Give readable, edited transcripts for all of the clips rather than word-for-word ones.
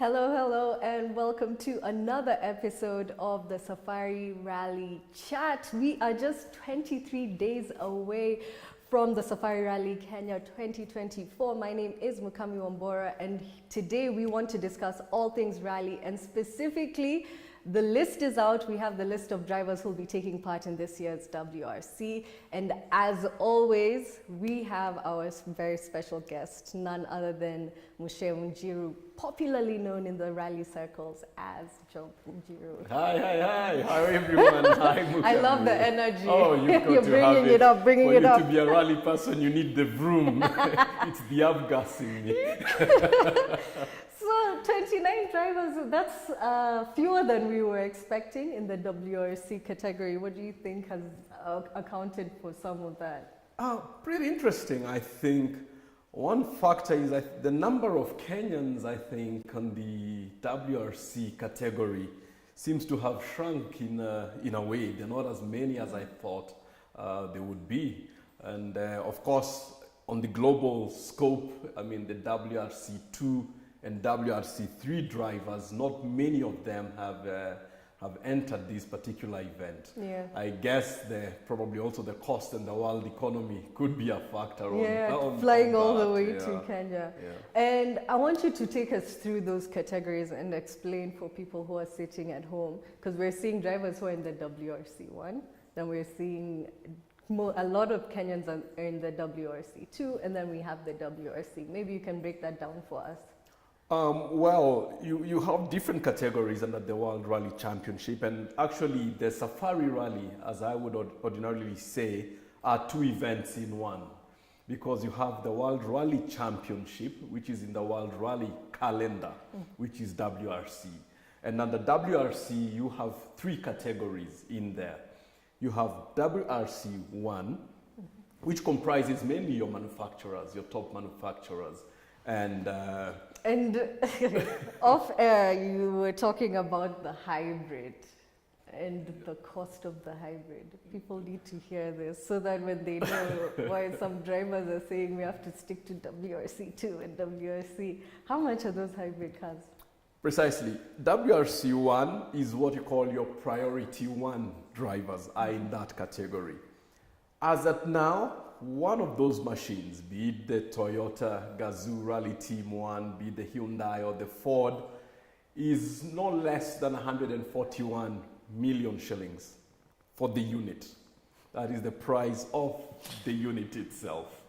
Hello, and welcome to another episode of the Safari Rally Chat. We are just 23 days away from the Safari Rally Kenya 2024. My name is Mukami Wambora, and today we want to discuss all things rally, and specifically, the list is out. We have the list of drivers who will be taking part in this year's WRC. And as always, we have our very special guest, none other than Mushe Njiru, popularly known in the rally circles as Job Njiru. Hi. Hi, everyone. Hi, Mukami. I love the energy. Oh, You're bringing it up. For you to be a rally person, you need the vroom. It's the avgas in me. So 29 drivers, that's fewer than we were expecting in the WRC category. What do you think has accounted for some of that? Pretty interesting. I think one factor is the number of Kenyans, I think, on the WRC category seems to have shrunk in a way. They're not as many as I thought they would be. And of course, on the global scope, I mean, the WRC2 and WRC3 drivers, not many of them have entered this particular event. Yeah. I guess probably also the cost and the world economy could be a factor. Flying all the way yeah. to Kenya. Yeah. And I want you to take us through those categories and explain for people who are sitting at home, because we're seeing drivers who are in the WRC1, then we're seeing a lot of Kenyans are in the WRC2, and then we have the WRC. Maybe you can break that down for us. Well, you have different categories under the World Rally Championship, and actually the Safari Rally, as I would ordinarily say, are two events in one, because you have the World Rally Championship, which is in the World Rally calendar, which is WRC. And under WRC, you have three categories in there. You have WRC1, which comprises mainly your manufacturers, your top manufacturers. And off air, you were talking about the hybrid and the cost of the hybrid. People need to hear this so that when they know why some drivers are saying we have to stick to WRC2 and WRC, how much are those hybrid cars? Precisely. WRC1 is what you call your priority one drivers are in that category. As at now, one of those machines, be it the Toyota Gazoo Rally Team 1, be it the Hyundai or the Ford, is no less than 141 million shillings for the unit. That is the price of the unit itself.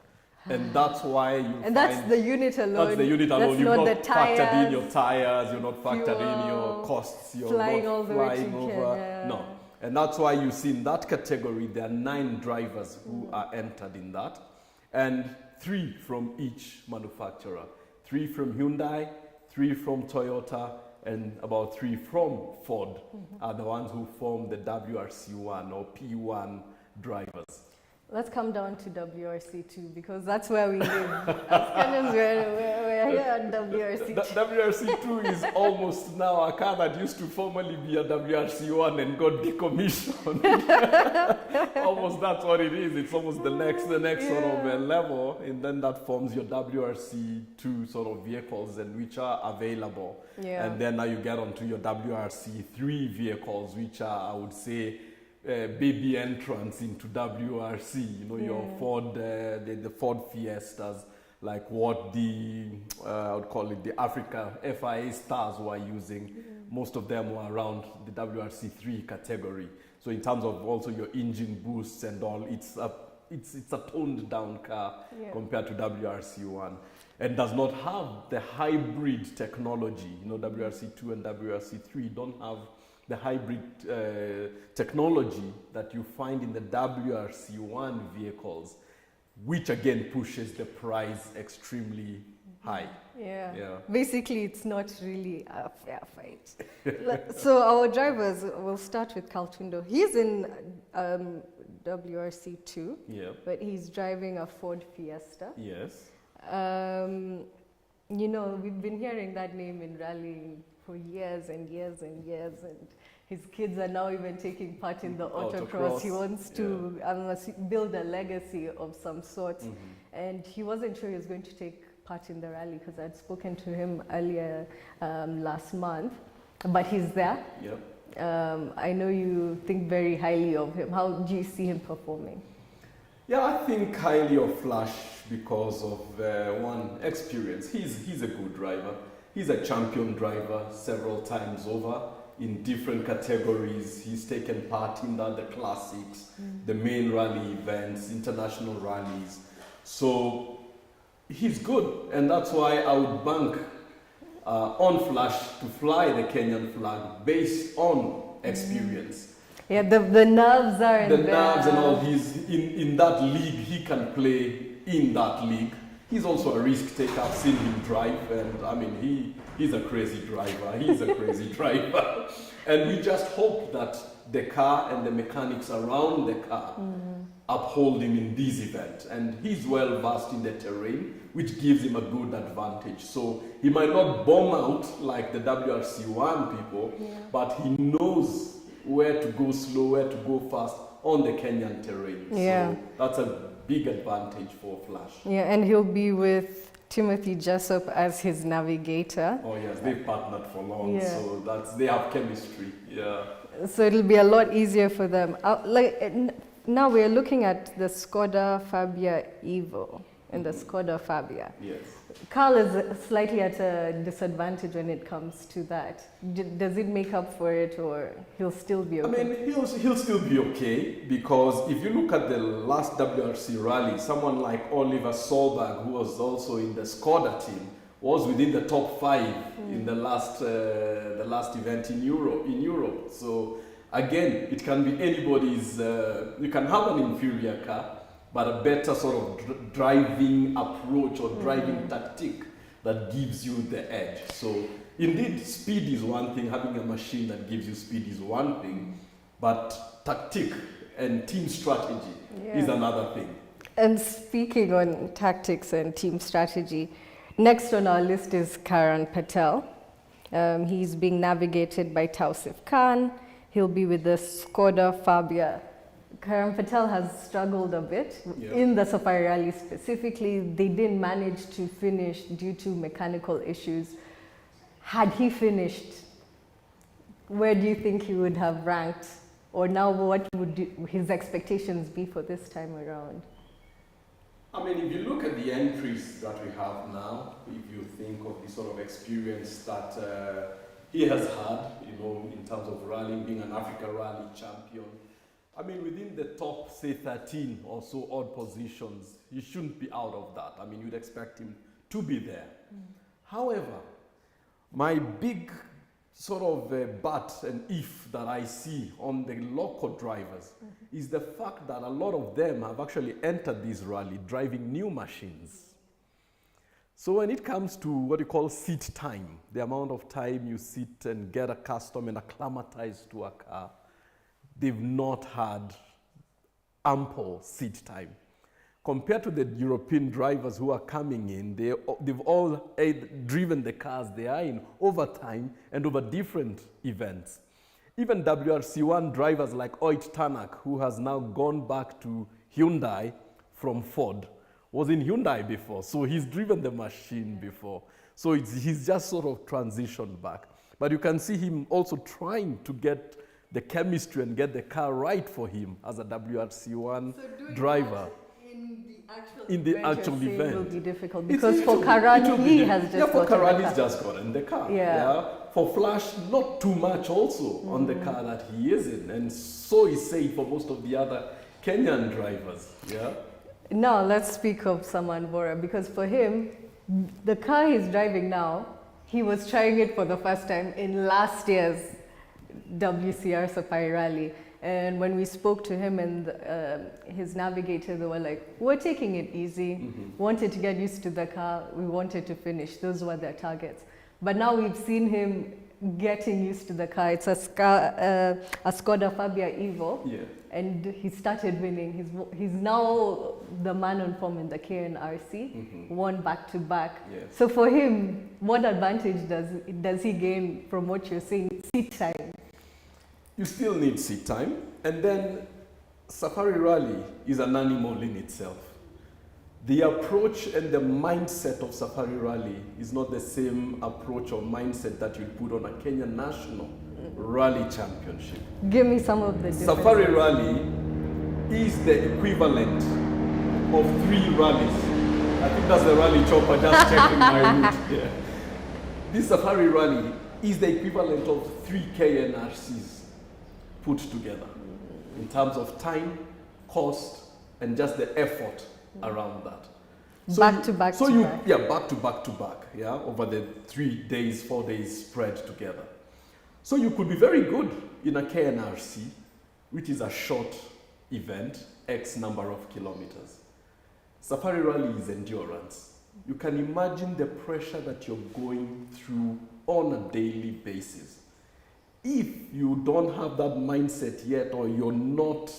And that's why that's the unit alone. That's the unit alone. That's You've not not the tires, factored in your tires, you're not factored fuel, in your costs, you're flying not all the way flying to over. Kenya. No. And that's why you see in that category, there are 9 drivers who are entered in that, and 3 from each manufacturer. 3 from Hyundai, 3 from Toyota, and about 3 from Ford are the ones who form the WRC1 or P1 drivers. Let's come down to WRC2, because that's where we live. As Kenyans, we're here on WRC2. WRC2 is almost now a car that used to formerly be a WRC1 and got decommissioned. Almost that's what it is. It's almost the next sort of level, and then that forms your WRC2 sort of vehicles, and which are available. Yeah. And then now you get onto your WRC3 vehicles, which are, I would say, baby entrance into WRC, your Ford, the Ford Fiestas, like what I would call it the Africa FIA stars were using. Most of them were around the WRC3 category. So in terms of also your engine boosts and all, it's a toned down car compared to WRC1, and does not have the hybrid technology. WRC2 and WRC3 don't have the hybrid technology that you find in the WRC1 vehicles, which again pushes the price extremely high. Yeah. Basically, it's not really a fair fight. So our drivers, we'll start with Kaltundo. He's in WRC2, but he's driving a Ford Fiesta. Yes. We've been hearing that name in rallying for years and years and years, and his kids are now even taking part in the autocross. He wants to build a legacy of some sort, and he wasn't sure he was going to take part in the rally because I'd spoken to him earlier last month, but he's there. Yep. I know you think very highly of him. How do you see him performing? Yeah, I think highly of Flash because of one, experience. He's a good driver. He's a champion driver several times over in different categories. He's taken part in the classics, the main rally events, international rallies. So he's good, and that's why I would bank on Flash to fly the Kenyan flag based on experience. Yeah, the nerves are in the there. nerves and all. He's in that league. He can play in that league. He's also a risk taker. I've seen him drive, and I mean he's a crazy driver. He's a crazy driver, and we just hope that the car and the mechanics around the car uphold him in this event. And he's well versed in the terrain, which gives him a good advantage. So he might not bomb out like the WRC1 people, but he knows where to go slow, where to go fast on the Kenyan terrain. Yeah. So that's a big advantage for Flash. Yeah, and he'll be with Timothy Jessup as his navigator. Oh yes, they've partnered for long, Yeah. so they have chemistry. Yeah. So it'll be a lot easier for them. Now we're looking at the Skoda Fabia Evo and the Skoda Fabia. Yes. Carl is slightly at a disadvantage when it comes to that. Does it make up for it, or he'll still be okay? I mean, he'll still be okay, because if you look at the last WRC rally, someone like Oliver Solberg, who was also in the Skoda team, was within the top 5 in the last event in Europe. So again, it can be anybody's. You can have an inferior car, but a better sort of driving approach or driving tactic that gives you the edge. So indeed, speed is one thing. Having a machine that gives you speed is one thing, but tactic and team strategy is another thing. And speaking on tactics and team strategy, next on our list is Karan Patel. He's being navigated by Tausif Khan. He'll be with the Skoda Fabia. Karan Patel has struggled a bit in the Safari Rally specifically. They didn't manage to finish due to mechanical issues. Had he finished, where do you think he would have ranked? Or now what would his expectations be for this time around? I mean, if you look at the entries that we have now, if you think of the sort of experience that he has had, in terms of rallying, being an Africa Rally champion, I mean, within the top, say, 13 or so odd positions, he shouldn't be out of that. I mean, you'd expect him to be there. However, my big sort of but and if that I see on the local drivers is the fact that a lot of them have actually entered this rally driving new machines. So when it comes to what you call seat time, the amount of time you sit and get accustomed and acclimatized to a car, they've not had ample seat time. Compared to the European drivers who are coming in, they've all driven the cars they are in over time and over different events. Even WRC1 drivers like Oit Tanak, who has now gone back to Hyundai from Ford, was in Hyundai before, so he's driven the machine before. So he's just sort of transitioned back. But you can see him also trying to get the chemistry and get the car right for him as a WRC1 driver. In the actual event. It will be difficult because for Karan, he has just gotten for Karan, he's car. just gotten the car. Yeah. For Flash, not too much also on the car that he is in, and so is said for most of the other Kenyan drivers. Yeah. Now let's speak of Saman Bora, because for him, the car he's driving now, he was trying it for the first time in last year's WCR Safari Rally. And when we spoke to him and his navigator, they were like, we're taking it easy, wanted to get used to the car, we wanted to finish. Those were their targets. But now we've seen him getting used to the car. It's a Skoda Fabia Evo, and he started winning. He's now the man on form in the KNRC, won back-to-back. Yes. So for him, what advantage does he gain from what you're saying, seat time? You still need seat time, and then Safari Rally is an animal in itself. the approach and the mindset of Safari Rally is not the same approach or mindset that you put on a Kenyan National Rally Championship. Give me some of the differences. Safari Rally is the equivalent of 3 rallies. I think that's the rally chopper just checking my route here. This Safari Rally is the equivalent of 3 KNRCs put together in terms of time, cost, and just the effort around that. Back to back. Yeah, back to back, yeah, over the 3 days, 4 days spread together. So you could be very good in a KNRC, which is a short event, X number of kilometers. Safari Rally is endurance. You can imagine the pressure that you're going through on a daily basis. If you don't have that mindset yet, or you're not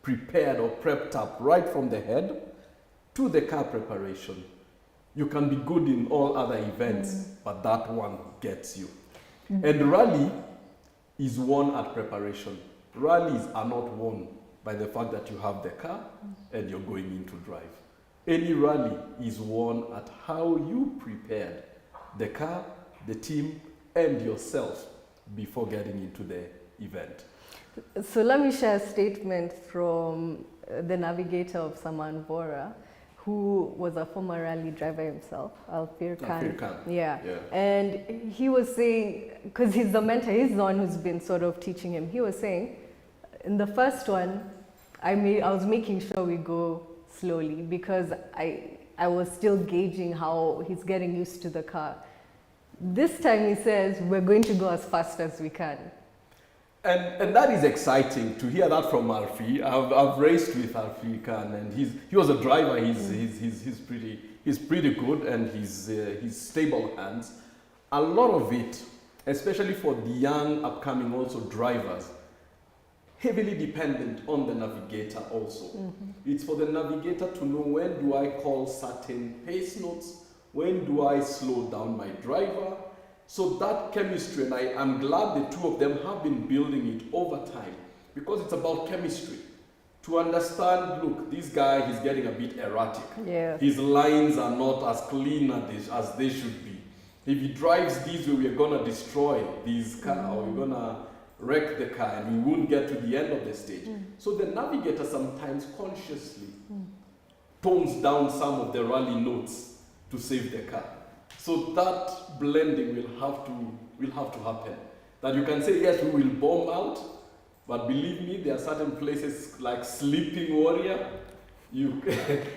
prepared or prepped up right from the head to the car preparation, you can be good in all other events, but that one gets you. And rally is won at preparation. Rallies are not won by the fact that you have the car and you're going in to drive. Any rally is won at how you prepared the car, the team, and yourself before getting into the event. So let me share a statement from the navigator of Samanvora, who was a former rally driver himself, Alfir Khan. Yeah. And he was saying, because he's the mentor, he's the one who's been sort of teaching him. He was saying, in the first one, I was making sure we go slowly because I was still gauging how he's getting used to the car. This time he says, we're going to go as fast as we can. And that is exciting to hear that from Alfie. I've raced with Alfie Khan, and he was a driver. He's pretty good, and he's stable hands. A lot of it, especially for the young upcoming also drivers, heavily dependent on the navigator also. It's for the navigator to know when do I call certain pace notes, when do I slow down my driver. So that chemistry, and I'm glad the two of them have been building it over time, because it's about chemistry. To understand, look, this guy, he's getting a bit erratic. Yeah. His lines are not as clean as they should be. If he drives this way, we're going to destroy this car, or we're going to wreck the car, and we won't get to the end of the stage. So the navigator sometimes consciously tones down some of the rally notes to save the car. So that blending will have to happen. That you can say, yes, we will bomb out, but believe me, there are certain places like Sleeping Warrior.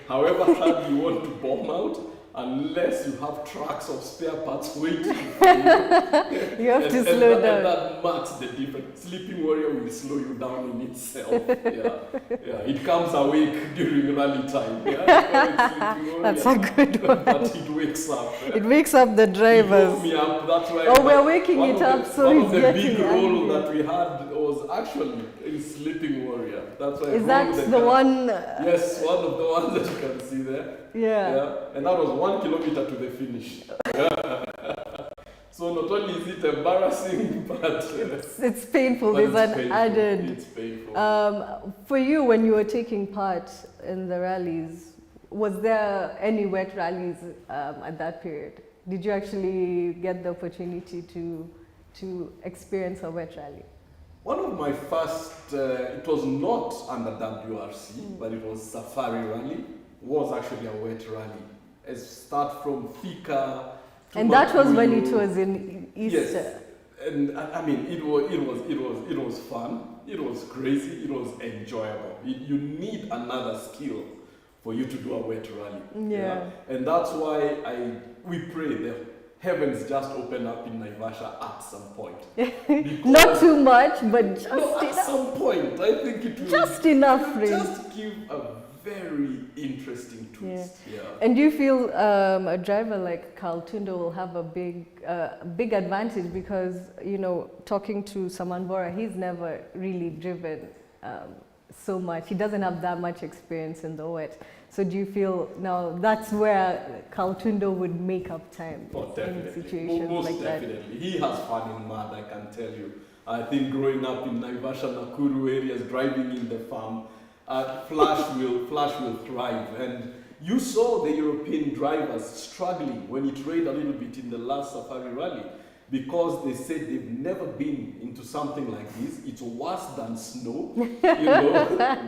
However hard you want to bomb out, unless you have trucks of spare parts waiting for you. You have to slow down. And that marks the difference. Sleeping Warrior will slow you down in itself. It comes awake during rally time. That's a good one. But it wakes up. It wakes up the drivers. It woke me up. That's why. Oh, we're waking it up, so he's getting One of the big role that we had was actually in Sleeping Warrior. That's why. Is that the one? Yes, one of the ones that you can see there. Yeah. And that was 1 kilometer to the finish. So not only is it embarrassing, but it's painful. But There's an added. It's painful. For you, when you were taking part in the rallies, was there any wet rallies at that period? Did you actually get the opportunity to experience a wet rally? One of my first, it was not under WRC, but it was Safari Rally. Was actually a wet rally. It start from Thika to and that was when Makuyu. it was in Easter. Yes, and I mean it was fun. It was crazy. It was enjoyable. You need another skill for you to do a wet rally. Yeah. And that's why we pray the heavens just open up in Naivasha at some point. Not too much, but just at some point. I think it will just enough. Just give a very interesting twist. Yeah. And do you feel a driver like Carl Tundo will have a big advantage because, talking to Samanvora, he's never really driven so much. He doesn't have that much experience in the wet. So do you feel now that's where Carl Tundo would make up time in situations Most like that? definitely. He has fun in mud, I can tell you. I think growing up in Naivasha, Nakuru areas, driving in the farm, Flash will thrive. And you saw the European drivers struggling when it rained a little bit in the last Safari Rally, because they said they've never been into something like this. It's worse than snow. You know,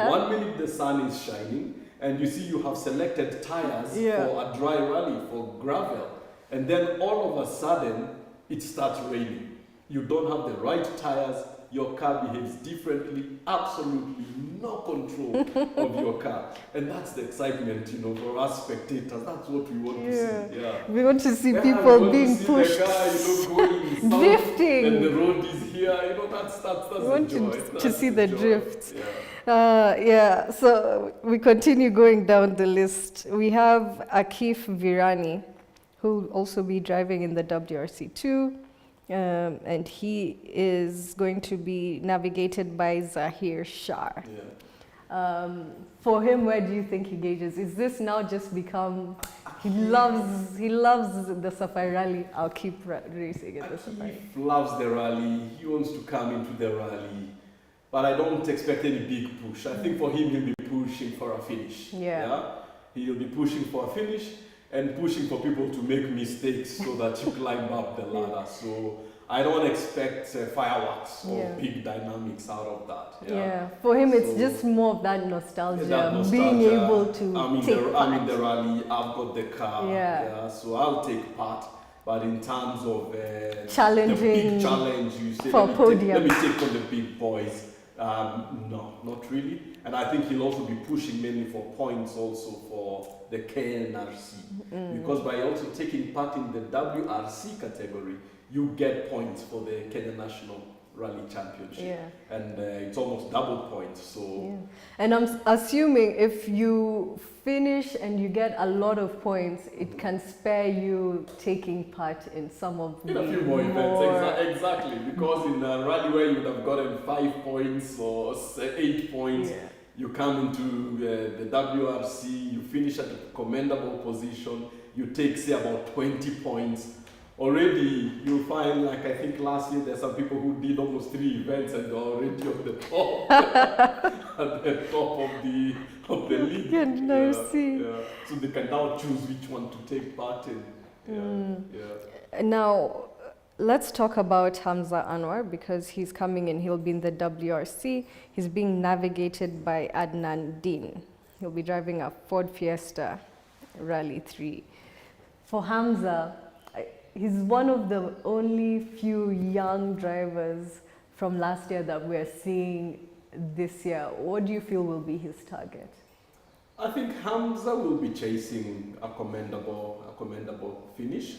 1 minute the sun is shining, and you see you have selected tires for a dry rally, for gravel, and then all of a sudden it starts raining. You don't have the right tires, your car behaves differently, absolutely no control of your car. And that's the excitement, you know, for us spectators. That's what we want to see. Yeah. We want to see people being pushed. The car, you know, going south, drifting. and the road is here. You know, that's We want the joy. to see the joy. drifts. Yeah. So we continue going down the list. We have Akif Virani, who will also be driving in the WRC2. And he is going to be navigated by Zahir Shah. Yeah. For him, where do you think he gauges? Is this now just become, he loves the Safari Rally, I'll keep racing in the Safari. He loves the rally, he wants to come into the rally, but I don't expect any big push. I think for him, he'll be pushing for a finish. He'll be pushing for a finish, and pushing for people to make mistakes so that you climb up the ladder. So I don't expect fireworks or big dynamics out of that. For him, it's just more of that nostalgia, being able to take part. I'm in the rally, I've got the car, so I'll take part. But in terms of challenging, the big challenge, you say, for let me take on the big boys. No, not really. And I think he'll also be pushing mainly for points also for the KNRC. Because by also taking part in the WRC category, you get points for the Kenya National Rally Championship. And it's almost double points. So. And I'm assuming if you finish and you get a lot of points, it can spare you taking part in some of the a few more events, exactly. Because in a rally where you would have gotten 5 points or 8 points, you come into the WRC, you finish at a commendable position, you take, say, about 20 points. Already, you'll find, like I think last year, there's some people who did almost 3 events and they're already on the top, at the top of the league. So they can now choose which one to take part in. Now, let's talk about Hamza Anwar, because he's coming in, he'll be in the WRC. He's being navigated by Adnan Din. He'll be driving a Ford Fiesta Rally 3. For Hamza, he's one of the only few young drivers from last year that we're seeing this year. What do you feel will be his target? I think Hamza will be chasing a commendable finish.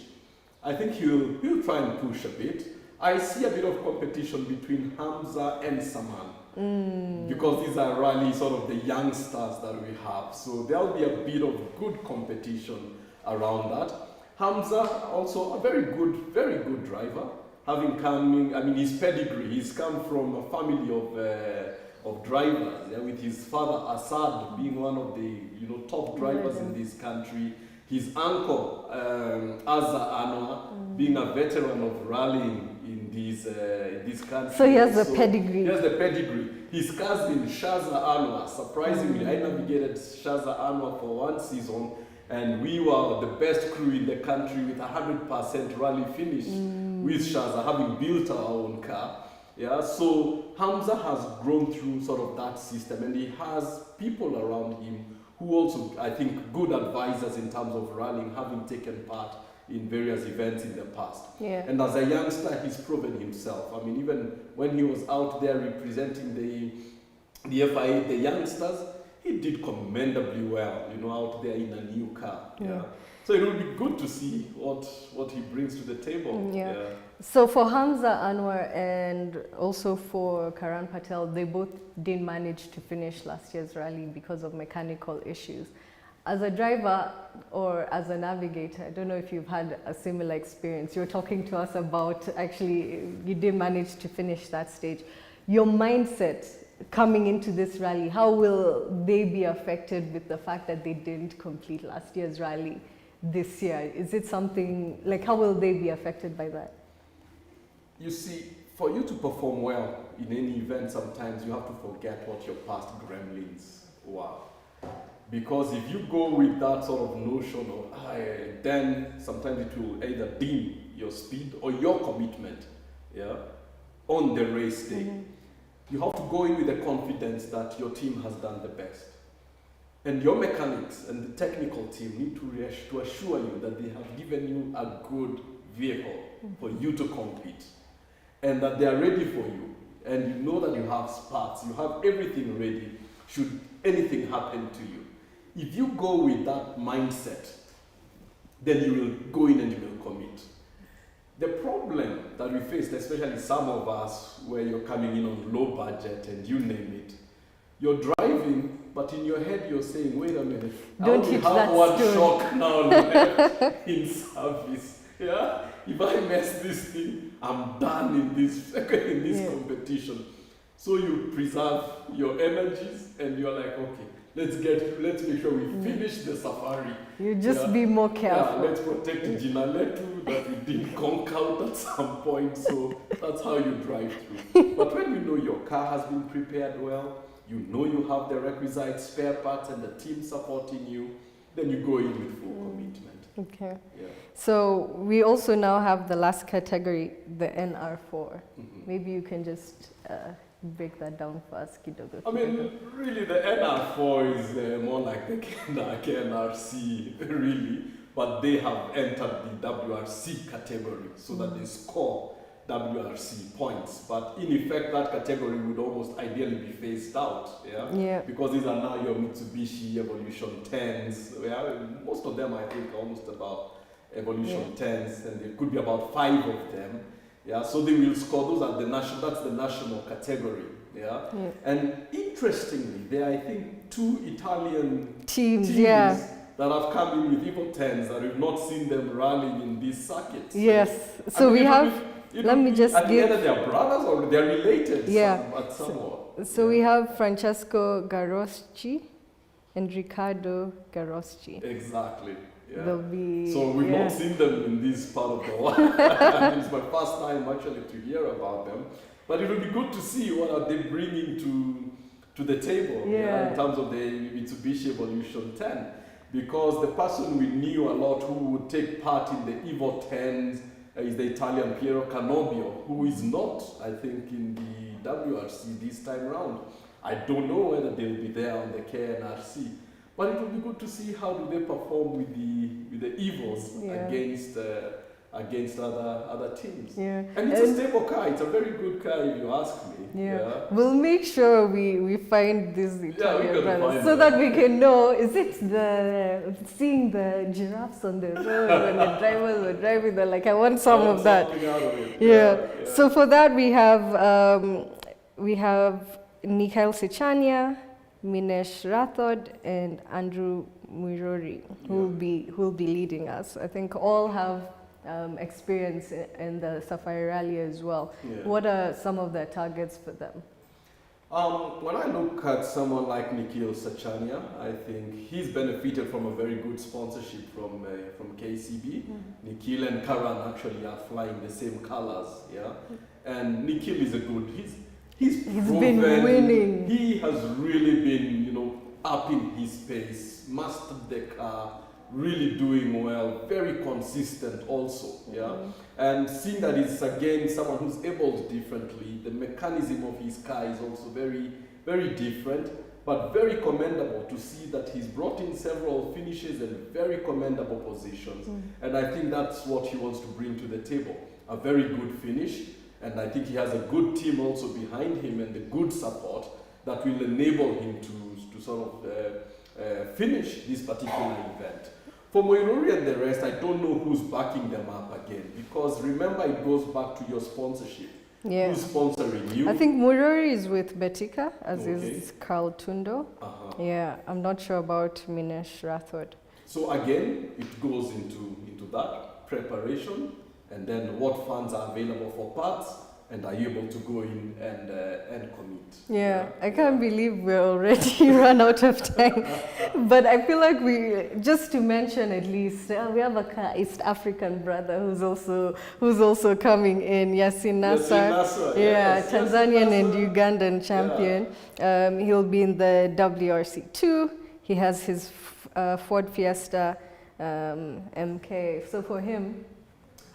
I think he'll try and push a bit. I see a bit of competition between Hamza and Saman, because these are really sort of the youngsters that we have. So there'll be a bit of good competition around that. Hamza, also a very good driver, having come, I mean, his pedigree, he's come from a family of drivers, with his father Assad being one of the top drivers in this country, his uncle Azza Anwar being a veteran of rallying in this country. So he has the pedigree. He has the pedigree. His cousin Shaza Anwar, surprisingly, I navigated Shaza Anwar for 1 season, and we were the best crew in the country with 100% rally finish with Shaza, having built our own car. So Hamza has grown through sort of that system, and he has people around him who also, I think, good advisors in terms of rallying, having taken part in various events in the past. And as a youngster, he's proven himself. I mean, even when he was out there representing the FIA, the youngsters, he did commendably well, out there in a new car. So it will be good to see what he brings to the table. So for Hamza Anwar and also for Karan Patel, they both didn't manage to finish last year's rally because of mechanical issues. As a driver or as a navigator, I don't know if you've had a similar experience. You're talking to us about, actually, you didn't manage to finish that stage. Your mindset coming into this rally, how will they be affected with the fact that they didn't complete last year's rally this year? Is it something, like, how will they be affected by that? You see, for you to perform well in any event, sometimes you have to forget what your past gremlins Wow. Because if you go with that sort of notion of, then sometimes it will either dim your speed or your commitment, yeah, on the race day. You have to go in with the confidence that your team has done the best. And your mechanics and the technical team need to assure you that they have given you a good vehicle for you to compete. And that they are ready for you. And you know that you have parts, you have everything ready should anything happen to you. If you go with that mindset, then you will go in and you will commit. The problem that we faced, especially some of us, where you're coming in on low budget and you name it, you're driving, but in your head you're saying, wait a minute, Don't I only hit have that one stone. shock now left in service. Yeah? If I mess this thing, I'm done in this competition. So you preserve your energies and you're like, okay, let's make sure we finish the safari. You just be more careful. Yeah, let's protect Jinaletu that we didn't conk out at some point. So that's how you drive through. But when you know your car has been prepared well, you know you have the requisite spare parts and the team supporting you, then you go in with full commitment. Okay. Yeah. So we also now have the last category, the NR4. Maybe you can just break that down for us, kidogo. I mean, really, the NR4 is more like the KNRC, really, but they have entered the WRC category so that they score WRC points. But in effect, that category would almost ideally be phased out, yeah? Because these are now your Mitsubishi Evolution 10s. Yeah? Most of them, I think, are almost about Evolution 10s, and there could be about 5 of them. Yeah, so they will score those at that's the national category. Yeah? And interestingly, there are, I think, 2 Italian teams that have come in with Evo 10s that we've not seen them running in these circuits. Yes. So we have, let me just at the end of their brothers or they're related somewhat. So we have Francesco Garosci and Riccardo Garosci. Exactly. Yeah. So we've not seen them in this part of the world. It's my first time actually to hear about them. But it will be good to see what are they bringing to the table in terms of the Mitsubishi Evolution 10. Because the person we knew a lot who would take part in the Evo 10s is the Italian Piero Cannobio, who is not, I think, in the WRC this time round. I don't know whether they'll be there on the KNRC. But it will be good to see how do they perform with the Evos against other teams. Yeah. And it's a stable car. It's a very good car if you ask me. Yeah. We'll make sure we find these Italian brothers so that we can know, is it seeing the giraffes on the road when the drivers were driving, they're like, I want some of that. Out of it. Yeah. So for that we have Mikhail Sechania, Minesh Rathod and Andrew Muiruri who will be leading us. I think all have experience in the Safari Rally as well. Yeah. What are some of their targets for them? When I look at someone like Nikhil Sachania, I think he's benefited from a very good sponsorship from KCB. Nikhil and Karan actually are flying the same colors, and Nikhil is He's been winning. He has really been, upping his pace, mastered the car, really doing well, very consistent also, And seeing that it's again someone who's able differently, the mechanism of his car is also very, very different, but very commendable to see that he's brought in several finishes and very commendable positions. And I think that's what he wants to bring to the table, a very good finish. And I think he has a good team also behind him and the good support that will enable him to sort of finish this particular event. For Muiruri and the rest, I don't know who's backing them up again, because remember it goes back to your sponsorship. Yeah. Who's sponsoring you? I think Muiruri is with Betika, as is Carl Tundo. Yeah, I'm not sure about Minesh Rathod. So again, it goes into that preparation. And then what funds are available for parts, and are you able to go in and commit? Yeah, I can't believe we're already run out of time. But I feel like just to mention at least, we have a East African brother who's also coming in, Yasin Nasser. Yes, Tanzanian and Ugandan champion. Yeah. He'll be in the WRC2. He has his Ford Fiesta MK. So for him,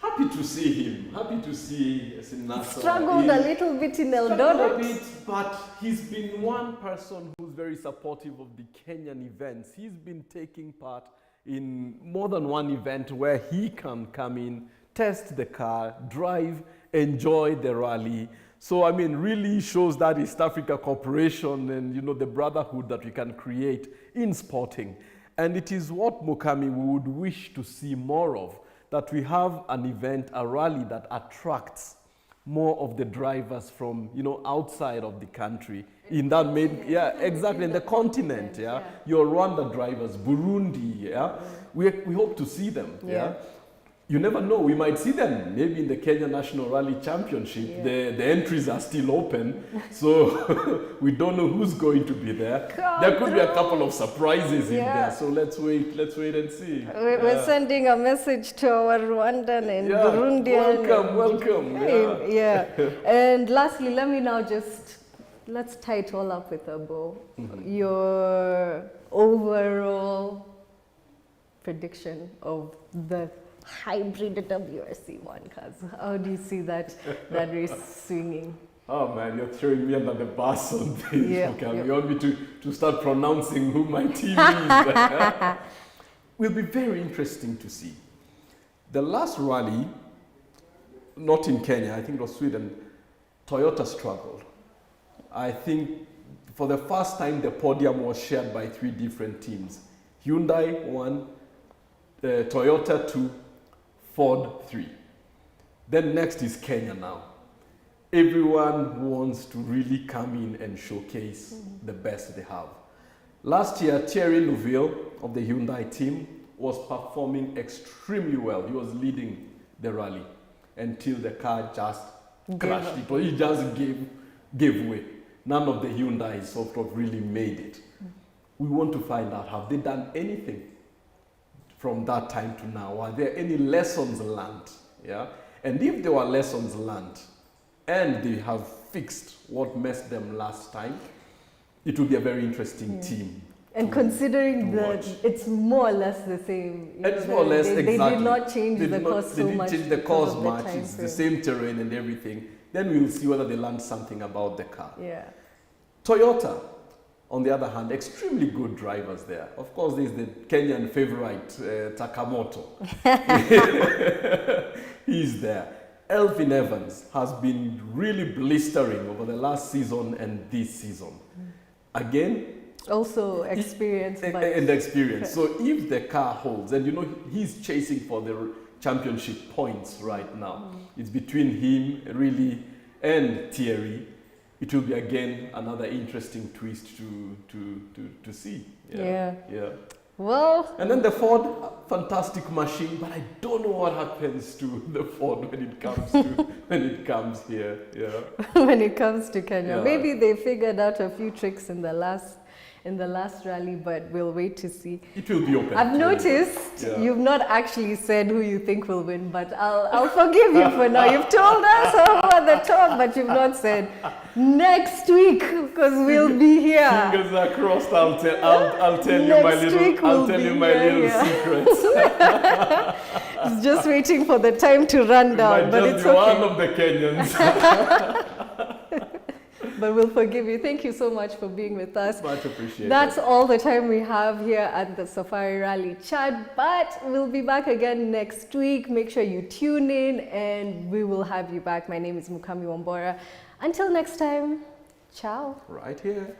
happy to see him. Happy to see Sinasa. Struggled a little bit in Eldoret. But he's been one person who's very supportive of the Kenyan events. He's been taking part in more than one event where he can come in, test the car, drive, enjoy the rally. So, I mean, really shows that East Africa cooperation and, the brotherhood that we can create in sporting. And it is what Mukami would wish to see more of, that we have an event, a rally that attracts more of the drivers from, outside of the country. In that exactly, in the continent, Your Rwanda drivers, Burundi, We hope to see them, You never know, we might see them maybe in the Kenya National Rally Championship. Yeah. The entries are still open, so we don't know who's going to be there. There could be a couple of surprises in there, so let's wait and see. We're sending a message to our Rwandan and Burundian. Welcome. And lastly, let's tie it all up with a bow. Mm-hmm. Your overall prediction of the hybrid WRC1 cars. How do you see that race swinging? Oh man, you're throwing me under the bus on this. You want me to start pronouncing who my team is? Will be very interesting to see. The last rally, not in Kenya, I think it was Sweden, Toyota struggled. I think for the first time the podium was shared by 3 different teams. Hyundai won, Toyota 2, Ford 3. Then next is Kenya now. Everyone wants to really come in and showcase the best they have. Last year, Thierry Neuville of the Hyundai team was performing extremely well. He was leading the rally until the car just crashed. He just gave way. None of the Hyundais sort of really made it. We want to find out, have they done anything from that time to now? Are there any lessons learned? And if there were lessons learned and they have fixed what messed them last time, it will be a very interesting team. And considering that it's more or less the same. It's more or less exactly. They did not change the course so much. They didn't change the course much. It's the same terrain and everything. Then we'll see whether they learned something about the car. Toyota, on the other hand, extremely good drivers there. Of course, there's the Kenyan favorite, Takamoto. He's there. Elvin Evans has been really blistering over the last season and this season. Again, also experience. And experience. So if the car holds, and he's chasing for the championship points right now. It's between him, really, and Thierry. It will be again another interesting twist to see. Well. And then the Ford, fantastic machine, but I don't know what happens to the Ford when it comes here. When it comes to Kenya, maybe they figured out a few tricks in the last rally, but we'll wait to see. It will be open. I've noticed you've not actually said who you think will win, but I'll forgive you for now. You've told us over the top, but you've not said next week, because we'll be here. Fingers are crossed. I'll tell you my little secrets. It's just waiting for the time to run down, but it's okay. One of the Kenyans. But we'll forgive you. Thank you so much for being with us. Much appreciated. That's all the time we have here at the Safari Rally Chat, but we'll be back again next week. Make sure you tune in and we will have you back. My name is Mukami Wambora. Until next time, ciao. Right here.